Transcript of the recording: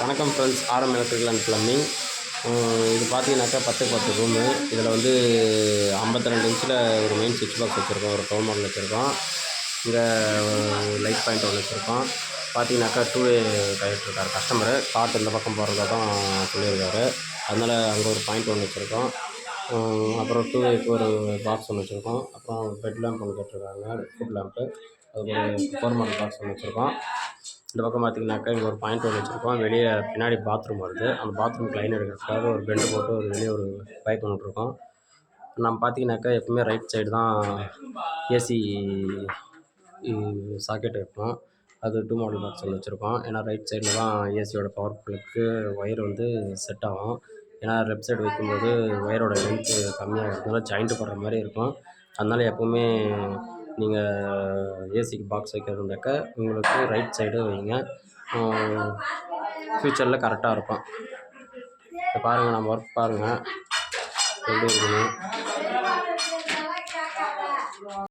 வணக்கம் ஃப்ரெண்ட்ஸ், ஆரம் electrical and plumbing. இது பார்த்தீங்கன்னாக்கா 10க்கு 10 ரூமு. இதில் வந்து 52 இன்ச்சில் ஒரு மெயின் சுவிட்ச் பாக்ஸ் வச்சுருக்கோம், ஒரு டவுன் மாடல் வச்சுருக்கோம். இங்கே லைட் பாயிண்ட் ஒன்று வச்சுருக்கோம். பார்த்தீங்கன்னாக்கா 2 வே கேட்டுருக்காரு கஸ்டமரு. காட்டு இந்த பக்கம் போகிறதா தான் சொல்லியிருக்காரு. அதனால் அங்கே ஒரு பாயிண்ட் ஒன்று வச்சுருக்கோம். அப்புறம் 2 வேக்கு ஒரு பாக்ஸ் ஒன்று வச்சுருக்கோம். அப்புறம் பெட் லேம்ப் ஒன்று கேட்டிருக்காங்க, ஃபுட் லேம்ப்பு. அதுக்கு ஒரு 4 மாடல் பாக்ஸ் ஒன்று வச்சுருக்கோம். இந்த பக்கம் பார்த்தீங்கன்னாக்கா இங்கே ஒரு பாயிண்ட் ஒன்று வச்சுருக்கோம். வெளியே பின்னாடி பாத்ரூம் வருது. அந்த பாத்ரூமுக்கு லைன் எடுக்கிறதுக்காக ஒரு பெண்டு போட்டு ஒரு வெளியே ஒரு பைப் ஒன்று விட்ருக்கோம். நம்ம பார்த்தீங்கன்னாக்கா எப்பவுமே ரைட் சைடு தான் ஏசி சாக்கெட் வைப்போம். அது 2 மாடல் பாக்ஸ் ஒன்று வச்சுருக்கோம். ஏன்னா ரைட் சைடில் தான் ஏசியோட பவர் ப்ளக்கு ஒயர் வந்து செட் ஆகும். ஏன்னா லெஃப்ட் சைடு வைக்கும்போது ஒயரோட லென்த்து கம்மியாக இருக்கிறதுனால ஜாயிண்ட்டு போடுற மாதிரி இருக்கும். அதனால் எப்போவுமே நீங்கள் ஏசிக்கு பாக்ஸ் வைக்கிறது இருந்தாக்கா உங்களுக்கு ரைட் சைடு வைங்க. ஃப்யூச்சரில் கரெக்டாக இருக்கும். இப்போ பாருங்கள், நம்ம ஒர்க் பாருங்கள் எப்படி இருக்குன்னு.